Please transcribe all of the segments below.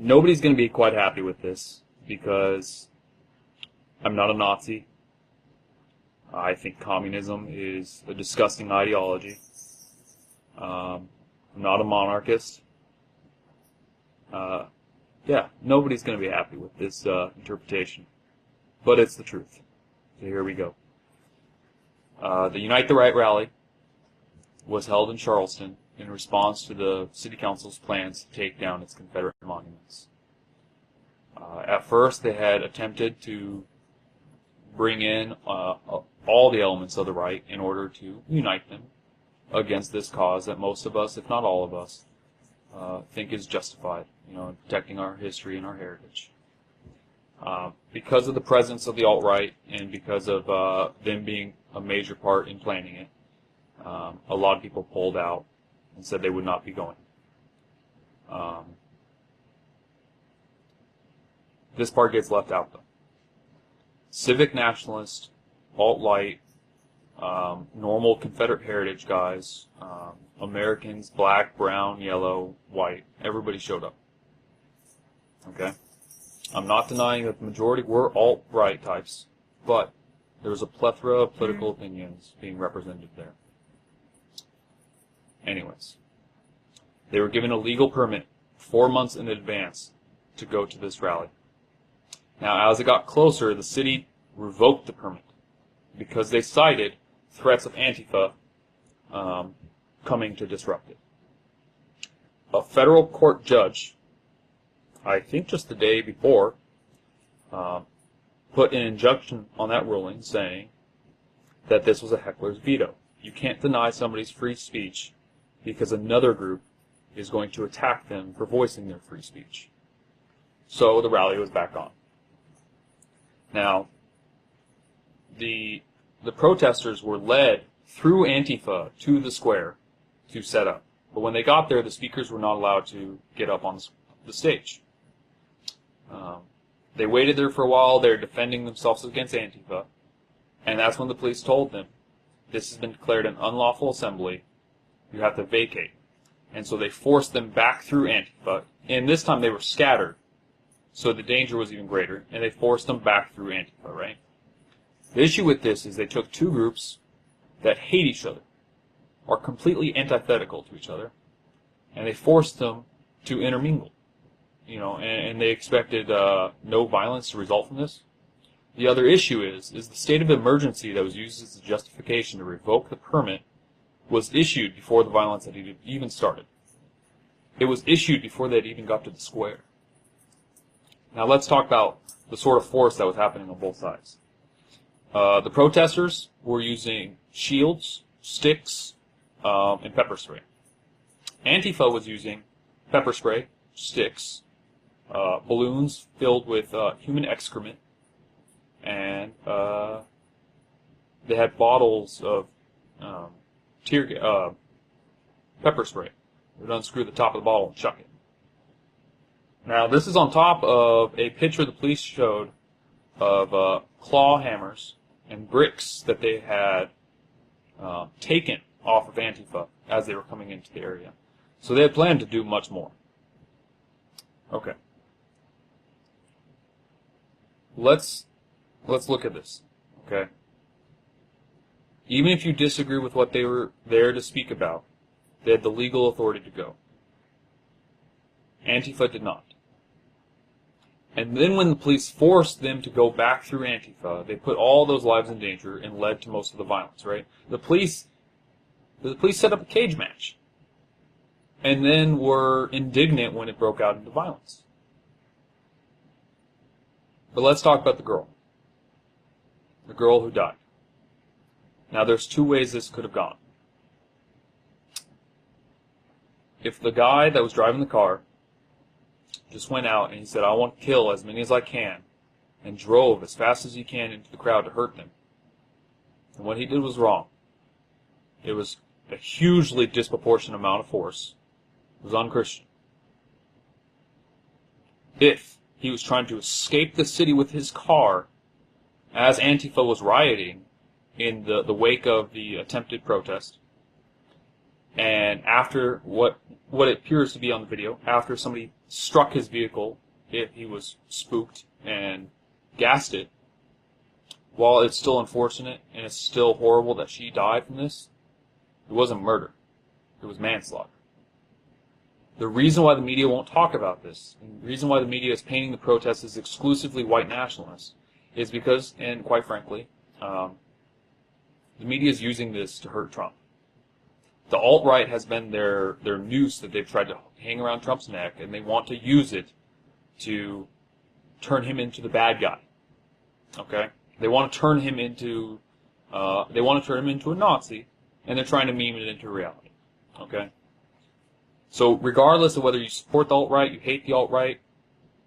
Nobody's going to be quite happy with this because I'm not a Nazi. I think communism is a disgusting ideology. I'm not a monarchist. Yeah, nobody's going to be happy with this interpretation. But it's the truth. So here we go. The Unite the Right rally was held in Charleston in response to the City Council's plans to take down its Confederate monuments. At first, they had attempted to bring in all the elements of the right in order to unite them against this cause that most of us, if not all of us, think is justified, in protecting our history and our heritage. Because of the presence of the alt-right and because of them being a major part in planning it, a lot of people pulled out and said they would not be going. This part gets left out, though. Civic nationalist, alt-right, normal Confederate heritage guys, Americans, black, brown, yellow, white, everybody showed up. Okay? I'm not denying that the majority were alt-right types, but there was a plethora of political opinions being represented there. Anyways, they were given a legal permit 4 months in advance to go to this rally. Now, as it got closer, the city revoked the permit because they cited threats of Antifa coming to disrupt it. A federal court judge, I think just the day before, put an injunction on that ruling saying that this was a heckler's veto. You can't deny somebody's free speech because another group is going to attack them for voicing their free speech. So the rally was back on. Now, the protesters were led through Antifa to the square to set up. But when they got there, the speakers were not allowed to get up on the stage. They waited there for a while. They're defending themselves against Antifa. And that's when the police told them, this has been declared an unlawful assembly. You have to vacate. And so they forced them back through Antifa. And this time they were scattered. So the danger was even greater. And they forced them back through Antifa, right? The issue with this is they took two groups that hate each other, are completely antithetical to each other, and they forced them to intermingle. And they expected no violence to result from this. The other issue is the state of emergency that was used as a justification to revoke the permit was issued before the violence had even started. It was issued before they had even got to the square. Now let's talk about the sort of force that was happening on both sides. The protesters were using shields, sticks, and pepper spray. Antifa was using pepper spray, sticks, balloons filled with human excrement, and they had bottles of pepper spray. They would unscrew the top of the bottle and chuck it. Now, this is on top of a picture the police showed of claw hammers and bricks that they had taken off of Antifa as they were coming into the area. So they had planned to do much more. Okay. Let's look at this. Okay. Even if you disagree with what they were there to speak about, they had the legal authority to go. Antifa did not. And then when the police forced them to go back through Antifa, they put all those lives in danger and led to most of the violence, right? The police set up a cage match and then were indignant when it broke out into violence. But let's talk about the girl. The girl who died. Now there's two ways this could have gone. If the guy that was driving the car just went out and he said, I want to kill as many as I can, and drove as fast as he can into the crowd to hurt them, and what he did was wrong. It was a hugely disproportionate amount of force. It was unchristian. If he was trying to escape the city with his car as Antifa was rioting in the wake of the attempted protest, And after what it appears to be on the video, after somebody struck his vehicle, he was spooked and gassed it. While it's still unfortunate and it's still horrible that she died from this, it wasn't murder. It was manslaughter. The reason why the media won't talk about this, and the reason why the media is painting the protests as exclusively white nationalists, is because, and quite frankly, the media is using this to hurt Trump. The alt-right has been their noose that they've tried to hang around Trump's neck, and they want to use it to turn him into the bad guy. Okay? They want to turn him into a Nazi, and they're trying to meme it into reality. Okay? So regardless of whether you support the alt-right, you hate the alt-right,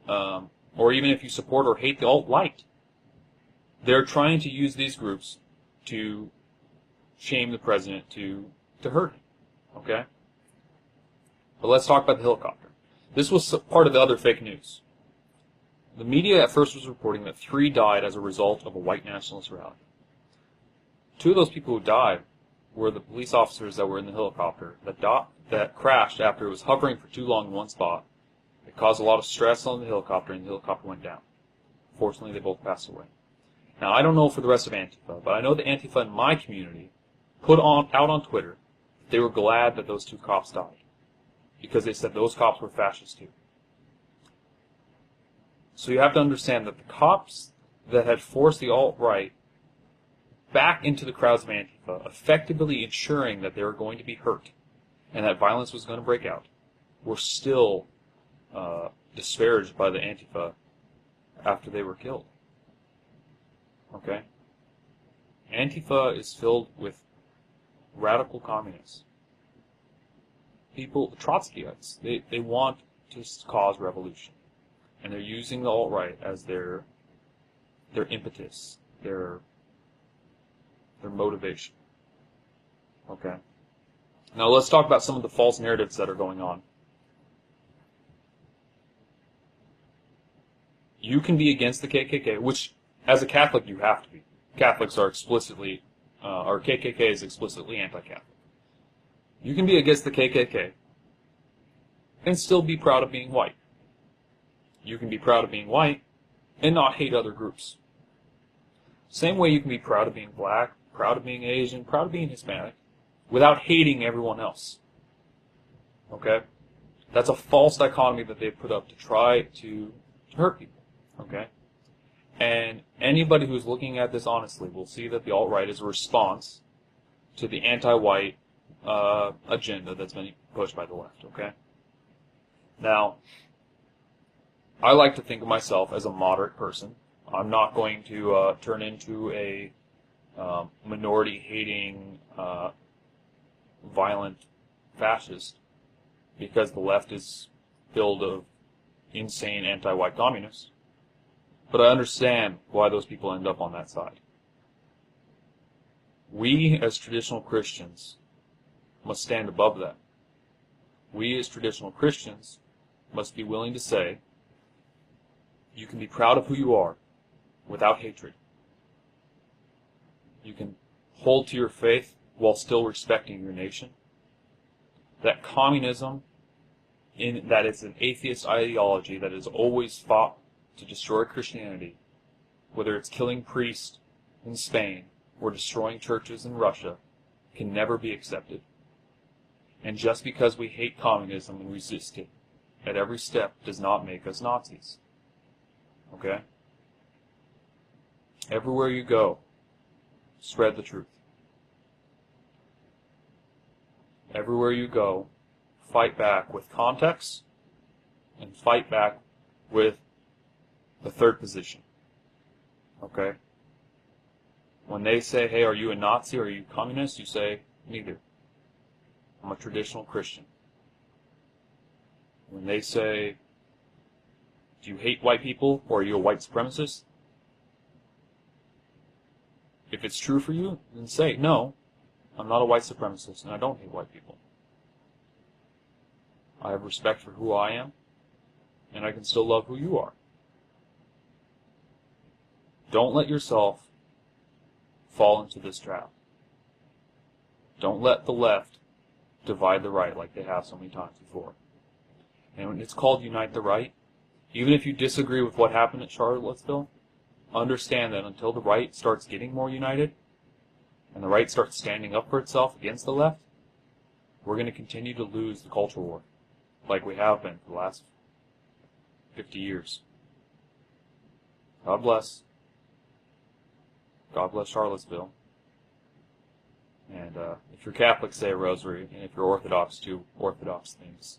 or even if you support or hate the alt-right, they're trying to use these groups to shame the president, to hurt him. Okay? But let's talk about the helicopter. This was part of the other fake news. The media at first was reporting that 3 died as a result of a white nationalist rally. 2 of those people who died were the police officers that were in the helicopter that crashed after it was hovering for too long in one spot. It caused a lot of stress on the helicopter, and the helicopter went down. Fortunately, they both passed away. Now, I don't know for the rest of Antifa, but I know the Antifa in my community put out on Twitter that they were glad that those 2 cops died, because they said those cops were fascists too. So you have to understand that the cops that had forced the alt-right back into the crowds of Antifa, effectively ensuring that they were going to be hurt and that violence was going to break out, were still disparaged by the Antifa after they were killed. Okay? Antifa is filled with radical communists. People, the Trotskyites, they want to cause revolution. And they're using the alt-right as their impetus, their motivation. Okay? Now let's talk about some of the false narratives that are going on. You can be against the KKK, which, as a Catholic, you have to be. Catholics are explicitly, or KKK is explicitly anti-Catholic. You can be against the KKK and still be proud of being white. You can be proud of being white and not hate other groups. Same way you can be proud of being black, proud of being Asian, proud of being Hispanic, without hating everyone else. Okay? That's a false dichotomy that they've put up to try to hurt people. Okay? And anybody who's looking at this honestly will see that the alt-right is a response to the anti-white agenda that's been pushed by the left. Okay? Now, I like to think of myself as a moderate person. I'm not going to turn into a minority-hating, violent fascist because the left is filled of insane anti-white communists. But I understand why those people end up on that side. We, as traditional Christians, must stand above that. We, as traditional Christians, must be willing to say, you can be proud of who you are without hatred. You can hold to your faith while still respecting your nation. That communism, in that it's an atheist ideology that has always fought to destroy Christianity, whether it's killing priests in Spain or destroying churches in Russia, can never be accepted. And just because we hate communism and resist it at every step does not make us Nazis. Okay? Everywhere you go, spread the truth. Everywhere you go, fight back with context and fight back with the third position. Okay? When they say, hey, are you a Nazi or are you communist? You say, neither. I'm a traditional Christian. When they say, do you hate white people or are you a white supremacist? If it's true for you, then say, no, I'm not a white supremacist and I don't hate white people. I have respect for who I am and I can still love who you are. Don't let yourself fall into this trap. Don't let the left divide the right like they have so many times before. And when it's called unite the right, even if you disagree with what happened at Charlottesville, understand that until the right starts getting more united, and the right starts standing up for itself against the left, we're going to continue to lose the culture war, like we have been for the last 50 years. God bless. God bless Charlottesville. And if you're Catholic, say a rosary, and if you're Orthodox, do Orthodox things.